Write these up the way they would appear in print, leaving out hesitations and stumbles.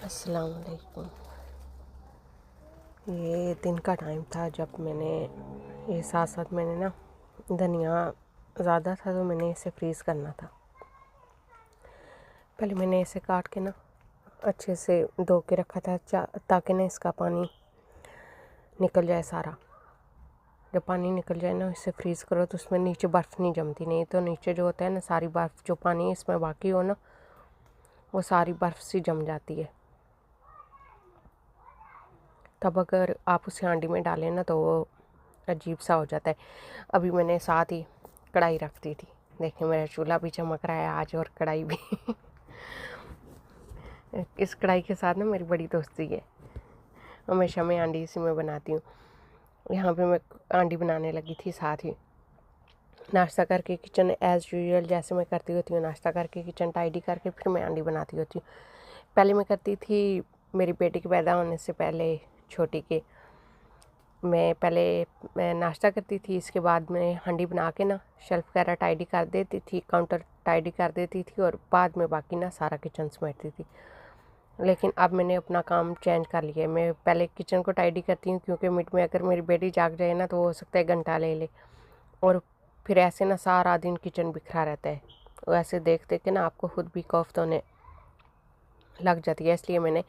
अस्सलाम वालेकुम। ये दिन का टाइम था जब मैंने ये साथ साथ मैंने ना धनिया ज़्यादा था तो मैंने इसे फ्रीज़ करना था। पहले मैंने इसे काट के ना अच्छे से धो के रखा था ताकि ना इसका पानी निकल जाए सारा। जब पानी निकल जाए ना इसे फ्रीज़ करो तो उसमें नीचे बर्फ़ नहीं जमती, नहीं तो नीचे जो होता है ना सारी बर्फ़ जो पानी इसमें बाकी हो ना वो सारी बर्फ़ सी जम जाती है। तब अगर आप उसे हांडी में डालें ना तो वो अजीब सा हो जाता है। अभी मैंने साथ ही कढ़ाई रख दी थी। देखिए मेरा चूल्हा भी चमक रहा है आज और कढ़ाई भी इस कढ़ाई के साथ ना मेरी बड़ी दोस्ती है। हमेशा मैं हांडी इसी में बनाती हूँ। यहाँ पे मैं हांडी बनाने लगी थी, साथ ही नाश्ता करके किचन एज़ यूजुअल जैसे मैं करती होती हूँ, नाश्ता करके किचन टाइडी करके फिर मैं हांडी बनाती होती हूँ। पहले मैं करती थी मेरी बेटी के पैदा होने से पहले, छोटी के मैं नाश्ता करती थी, इसके बाद मैं हांडी बना के ना शेल्फ़ वगैरह टाइडी कर देती थी, काउंटर टाइडी कर देती थी और बाद में बाकी ना सारा किचन समेटती थी। लेकिन अब मैंने अपना काम चेंज कर लिया है। मैं पहले किचन को टाइडी करती हूँ क्योंकि मिड में अगर मेरी बेटी जाग जाए ना तो हो सकता है घंटा ले ले और फिर ऐसे ना सारा दिन किचन बिखरा रहता है। वैसे देख देख के ना आपको खुद भी कॉफ होने लग जाती है, इसलिए मैंने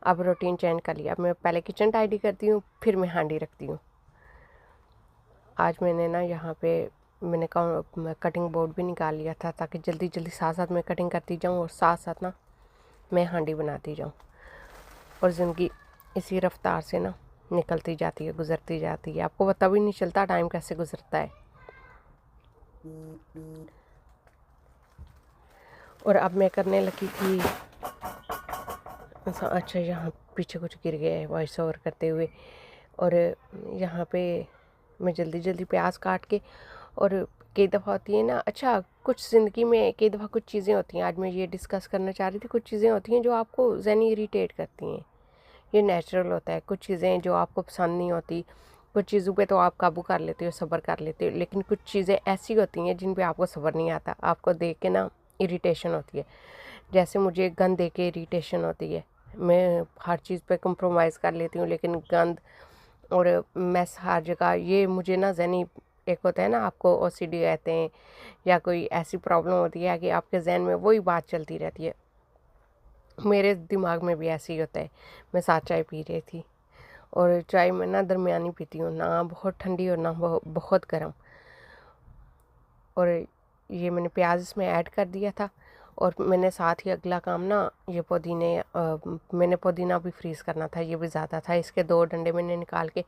अब रूटीन चेंज कर लिया। अब मैं पहले किचन टाइडी करती हूँ फिर मैं हांडी रखती हूँ। आज मैंने ना यहाँ पे मैंने कटिंग बोर्ड भी निकाल लिया था ताकि जल्दी जल्दी साथ साथ मैं कटिंग करती जाऊँ और साथ साथ ना मैं हांडी बनाती जाऊँ और ज़िंदगी इसी रफ्तार से ना निकलती जाती है, गुज़रती जाती है। आपको पता भी नहीं चलता टाइम कैसे गुज़रता है। और अब मैं करने लगी थी अच्छा यहाँ पीछे कुछ गिर गया है वॉइस ओवर करते हुए। और यहाँ पे मैं जल्दी जल्दी प्याज काट के, और कई दफ़ा होती है ना, अच्छा कुछ ज़िंदगी में कई दफ़ा कुछ चीज़ें होती हैं, आज मैं ये डिस्कस करना चाह रही थी। कुछ चीज़ें होती हैं जो आपको ज़हनी इरिटेट करती हैं, ये नेचुरल होता है। कुछ चीज़ें जो आपको पसंद नहीं होती, कुछ चीज़ों पे तो आप काबू कर लेते हो, सब्र कर लेते हो, लेकिन कुछ चीज़ें ऐसी होती हैं जिन पे आपको सब्र नहीं आता, आपको देख के ना इरिटेशन होती है। जैसे मुझे गंद देख के इरिटेशन होती है। मैं हर चीज़ पे कंप्रोमाइज़ कर लेती हूँ, लेकिन गंद और मैस हर जगह, ये मुझे ना ज़हनी, एक होता है ना आपको ओसीडी कहते हैं, या कोई ऐसी प्रॉब्लम होती है कि आपके जहन में वही बात चलती रहती है। मेरे दिमाग में भी ऐसे ही होता है। मैं साथ चाय पी रही थी और चाय में ना दरमियानी पीती हूँ, ना बहुत ठंडी और ना बहुत गर्म। और ये मैंने प्याज इसमें ऐड कर दिया था और मैंने साथ ही अगला काम ना ये मैंने पुदीना भी फ्रीज़ करना था, ये भी ज़्यादा था। इसके 2 डंडे मैंने निकाल के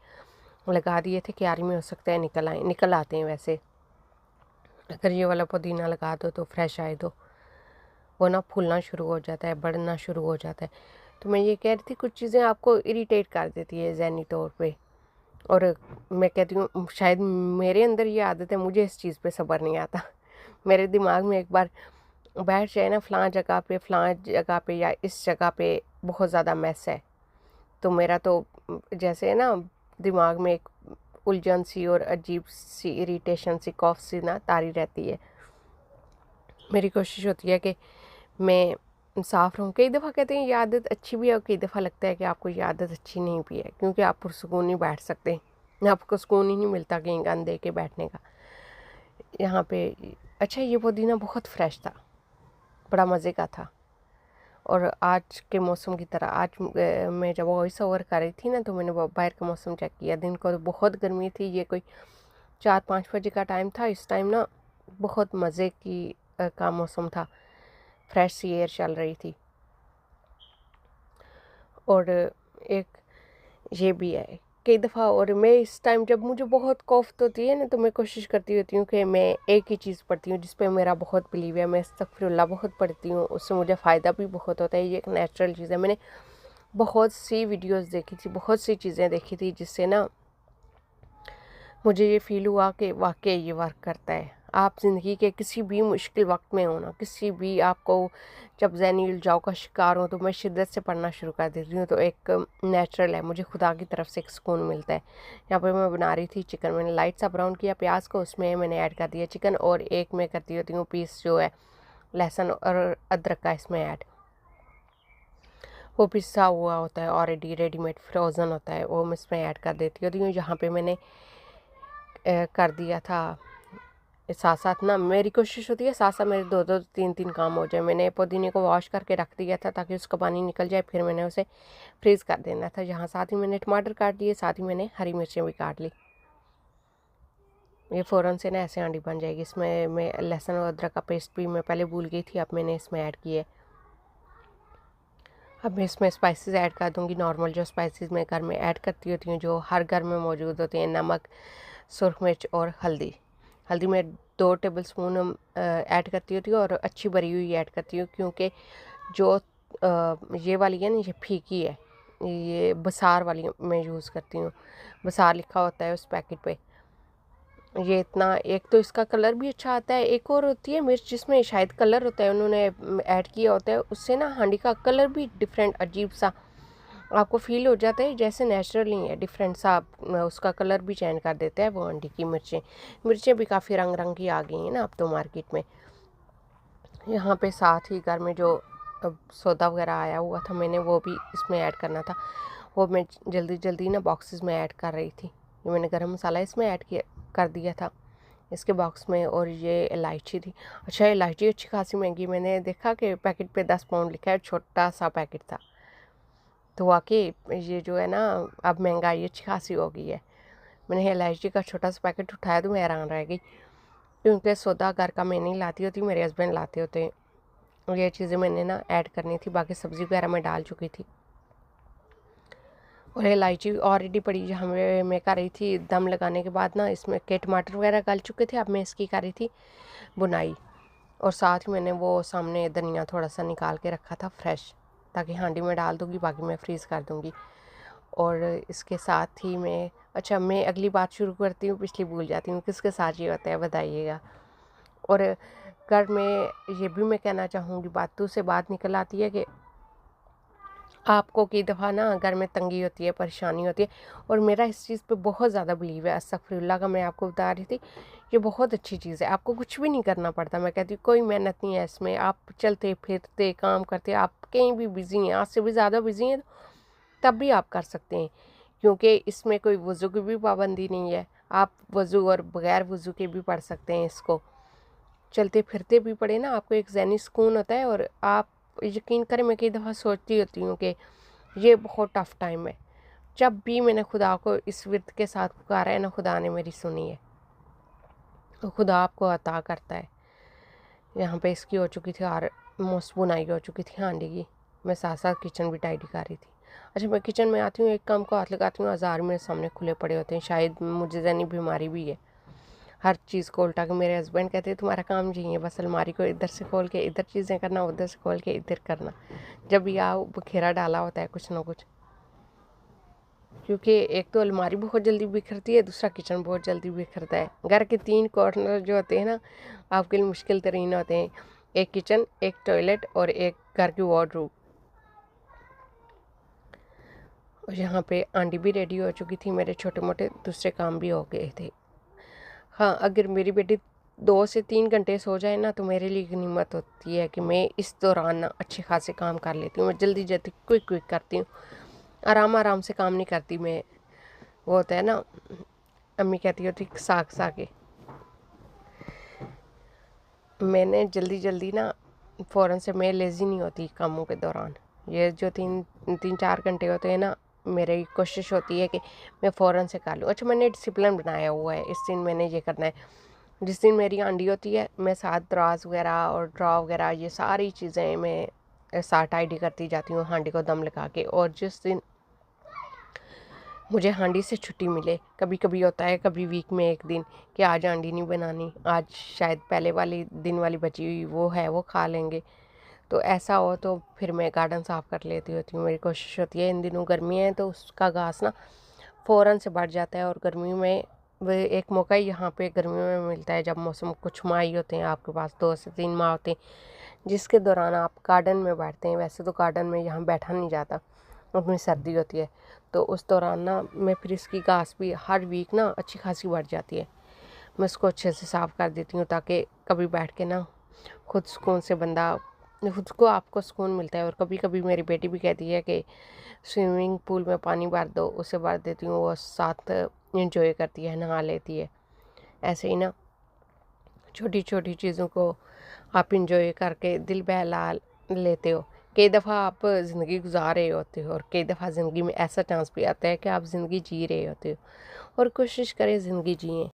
लगा दिए थे, क्यारी में हो सकता है निकल आते हैं। वैसे अगर ये वाला पुदीना लगा दो तो फ्रेश आए तो वो ना फूलना शुरू हो जाता है, बढ़ना शुरू हो जाता है। तो मैं ये कह रही थी कुछ चीज़ें आपको इरिटेट कर देती है ज़हनी तौर पे, और मैं कहती हूँ शायद मेरे अंदर ये आदत है, मुझे इस चीज़ पे सब्र नहीं आता। मेरे दिमाग में एक बार बैठ जाए ना फ़लाँ जगह पे या इस जगह पे बहुत ज़्यादा मैस है, तो मेरा तो जैसे ना दिमाग में एक उलझन सी और अजीब सी इरिटेशन सी कॉफ सी ना तारी रहती है। मेरी कोशिश होती है कि मैं साफ़ रहूँ। कई दफ़ा कहते हैं ये आदत अच्छी भी है और कई दफ़ा लगता है कि आपको ये आदत अच्छी नहीं भी है, क्योंकि आप पुरसुकून नहीं बैठ सकते, आपको सुकून ही नहीं मिलता कहीं गंद दे के बैठने का। यहाँ पे अच्छा ये पुदीना बहुत फ्रेश था, बड़ा मज़े का था। और आज के मौसम की तरह आज मैं जब वॉइस ओवर कर रही थी ना तो मैंने बाहर का मौसम चेक किया। दिन को तो बहुत गर्मी थी, ये कोई 4-5 बजे का टाइम था। इस टाइम ना बहुत मज़े का मौसम था, फ्रेश सी एयर चल रही थी। और एक ये भी है कई दफ़ा, और मैं इस टाइम जब मुझे बहुत कॉफ होती है ना तो मैं कोशिश करती होती हूँ कि मैं एक ही चीज़ पढ़ती हूँ जिस पे मेरा बहुत बिलीव है। मैं अस्तगफिरुल्लाह बहुत पढ़ती हूँ, उससे मुझे फ़ायदा भी बहुत होता है। ये एक नेचुरल चीज़ है। मैंने बहुत सी वीडियोस देखी थी, बहुत सी चीज़ें देखी थी जिससे ना मुझे ये फ़ील हुआ कि वाकई ये वर्क करता है। आप ज़िंदगी के किसी भी मुश्किल वक्त में हो ना, किसी भी आपको जब ज़हनी उलझाव का शिकार हो, तो मैं शिद्दत से पढ़ना शुरू कर देती हूँ, तो एक नेचुरल है, मुझे खुदा की तरफ से एक सुकून मिलता है। यहाँ पे मैं बना रही थी चिकन, मैंने लाइट सा ब्राउन किया प्याज को, उसमें मैंने ऐड कर दिया चिकन, और एक मैं करती होती हूँ पीस जो है लहसुन और अदरक का इसमें ऐड। वो पिसा हुआ होता है ऑलरेडी, रेडीमेड फ्रोज़न होता है, वो मैं इसमें ऐड कर देती होती हूँ। यहाँ पे मैंने कर दिया था साथ साथ ना, मेरी कोशिश होती है साथ साथ मेरे 2-2 3-3 काम हो जाए। मैंने पुदीने को वॉश करके रख दिया था ताकि उसका पानी निकल जाए, फिर मैंने उसे फ्रीज़ कर देना था। यहाँ साथ ही मैंने टमाटर काट दिए, साथ ही मैंने हरी मिर्चें भी काट ली। ये फ़ौरन से ना ऐसे हांडी बन जाएगी। इसमें मैं लहसुन और अदरक का पेस्ट भी मैं पहले भूल गई थी, अब मैंने इसमें ऐड किया है। अब मैं इसमें स्पाइसेस ऐड कर दूँगी, नॉर्मल जो स्पाइसेस मैं घर में ऐड करती होती हूँ, जो हर घर में मौजूद होते हैं। नमक, सुरख मिर्च और हल्दी। हल्दी मैं 2 टेबलस्पून ऐड करती होती हूँ और अच्छी भरी हुई ऐड करती हूँ, क्योंकि जो ये वाली है ना, ये फीकी है, ये बसार वाली मैं यूज़ करती हूँ। बसार लिखा होता है उस पैकेट पे। ये इतना, एक तो इसका कलर भी अच्छा आता है, एक और होती है मिर्च जिसमें शायद कलर होता है, उन्होंने ऐड किया होता है, उससे ना हांडी का कलर भी डिफरेंट अजीब सा आपको फील हो जाता है, जैसे नेचुरल नहीं है, डिफरेंट सा उसका कलर भी चेंज कर देता है वो हांडी की मिर्चें भी काफ़ी रंग रंग की आ गई हैं ना अब तो मार्केट में। यहाँ पे साथ ही घर में जो सौदा वगैरह आया हुआ था, मैंने वो भी इसमें ऐड करना था, वो मैं जल्दी जल्दी ना बॉक्सेस में ऐड कर रही थी। ये मैंने गरम मसाला इसमें ऐड कर दिया था इसके बॉक्स में, और ये इलायची थी। अच्छा, इलायची अच्छी खासी महंगी, मैंने देखा कि पैकेट पे 10 पाउंड लिखा है, छोटा सा पैकेट था। तो वाकई ये जो है ना, अब महंगाई अच्छी खासी हो गई है। मैंने इलायची का छोटा सा पैकेट उठाया तो मैं हैरान रह गई, क्योंकि सौदा घर का मैं नहीं लाती होती, मेरे हस्बैंड लाते होते हैं। और ये चीज़ें मैंने ना ऐड करनी थी, बाकी सब्ज़ी वगैरह मैं डाल चुकी थी। और इलायची ऑलरेडी पड़ी जहाँ मैं कर रही थी दम लगाने के बाद ना, इसमें के टमाटर वगैरह गल चुके थे, अब मैं इसकी कर रही थी बुनाई। और साथ ही मैंने वो सामने धनिया थोड़ा सा निकाल के रखा था फ्रेश, ताकि हांडी में डाल दूँगी, बाकी मैं फ्रीज़ कर दूँगी। और इसके साथ ही मैं अगली बात शुरू करती हूँ, पिछली भूल जाती हूँ, किसके साथ ये होता है बताइएगा। और घर में ये भी मैं कहना चाहूँगी, बातों से बात निकल आती है कि आपको कई दफ़ा ना घर में तंगी होती है, परेशानी होती है, और मेरा इस चीज़ पे बहुत ज़्यादा बिलीव है। अस्तगफिरुल्लाह का मैं आपको बता रही थी, ये बहुत अच्छी चीज़ है, आपको कुछ भी नहीं करना पड़ता। मैं कहती हूँ कोई मेहनत नहीं है इसमें, आप चलते फिरते काम करते, आप कहीं भी बिज़ी हैं, आज से भी ज़्यादा बिज़ी हैं, तब भी आप कर सकते हैं, क्योंकि इसमें कोई वज़ू की भी पाबंदी नहीं है। आप वज़ू और बग़ैर वज़ू के भी पढ़ सकते हैं इसको, चलते फिरते भी पढ़े ना, आपको एक ज़हनी सुकून होता है। और आप यकीन करें, मैं कई दफ़ा सोचती होती हूँ कि ये बहुत टफ़ टाइम है, जब भी मैंने खुदा को इस विर्द के साथ पुकारा है ना, खुदा ने मेरी सुनी है, तो खुदा आपको अता करता है। यहाँ पे इसकी हो चुकी थी और मोस्ट बुनाई हो चुकी थी हांडी की, मैं साथ साथ किचन भी टाइडी कर रही थी। अच्छा, मैं किचन में आती हूँ, एक काम को हाथ लगाती हूँ, हज़ार मेरे सामने खुले पड़े होते हैं। शायद मुझे ज़हनी बीमारी भी है, हर चीज़ को उल्टा के मेरे हस्बैंड कहते हैं तुम्हारा काम यही है, बस अलमारी को इधर से खोल के इधर चीज़ें करना, उधर से खोल के इधर करना। जब भी आओ बखेरा डाला होता है कुछ ना कुछ, क्योंकि एक तो अलमारी बहुत जल्दी बिखरती है, दूसरा किचन बहुत जल्दी बिखरता है। घर के 3 कॉर्नर जो होते हैं ना, आपके लिए मुश्किल तरीन होते हैं, एक किचन, एक टॉयलेट और एक घर की वार्डरोब। और यहाँ पे आंटी भी रेडी हो चुकी थी, मेरे छोटे मोटे दूसरे काम भी हो गए थे। हाँ, अगर मेरी बेटी 2 से 3 घंटे सो जाए ना, तो मेरे लिए गनीमत होती है कि मैं इस दौरान ना अच्छे खासे काम कर लेती हूँ। मैं जल्दी जल्दी क्विक करती हूँ, आराम आराम से काम नहीं करती मैं। वो होता है ना, अम्मी कहती होती साग के, मैंने जल्दी जल्दी ना फ़ौरन से, मैं लेज़ी नहीं होती कामों के दौरान। ये जो 3-4 घंटे होते हैं ना, मेरी कोशिश होती है कि मैं फ़ौरन से कर लूँ। अच्छा, मैंने डिसिप्लिन बनाया हुआ है, इस दिन मैंने ये करना है। जिस दिन मेरी हांडी होती है, मैं साथ दराज वगैरह और ड्रॉ वगैरह ये सारी चीज़ें मैं साथ टाइडी करती जाती हूँ हांडी को दम लगा के। और जिस दिन मुझे हांडी से छुट्टी मिले, कभी कभी होता है, कभी वीक में एक दिन कि आज हांडी नहीं बनानी, आज शायद पहले वाली दिन वाली बची हुई वो है, वो खा लेंगे, तो ऐसा हो तो फिर मैं गार्डन साफ़ कर लेती होती हूँ। मेरी कोशिश होती है, इन दिनों गर्मी है तो उसका घास ना फ़ौरन से बढ़ जाता है, और गर्मी में वो एक मौका ही यहाँ पे गर्मियों में मिलता है, जब मौसम कुछ माह ही होते हैं आपके पास, 2 से 3 माह होते हैं, जिसके दौरान आप गार्डन में बैठते हैं। वैसे तो गार्डन में यहाँ बैठा नहीं जाता, अपनी सर्दी होती है, तो उस दौरान ना मैं फिर इसकी घास भी हर वीक ना अच्छी खासी बढ़ जाती है, मैं उसको अच्छे से साफ़ कर देती हूँ, ताकि कभी बैठ के ना खुद सुकून से बंदा खुद को आपको सुकून मिलता है। और कभी कभी मेरी बेटी भी कहती है कि स्विमिंग पूल में पानी भर दो, उसे भर देती हूँ, वो साथ इंजॉय करती है, नहा लेती है। ऐसे ही ना छोटी छोटी चीज़ों को आप इंजॉय करके दिल बहला लेते हो। कई दफ़ा आप ज़िंदगी गुजार रहे होते हो और कई दफ़ा ज़िंदगी में ऐसा चांस भी आता है कि आप ज़िंदगी जी रहे होते हो, और कोशिश करें ज़िंदगी जिएं।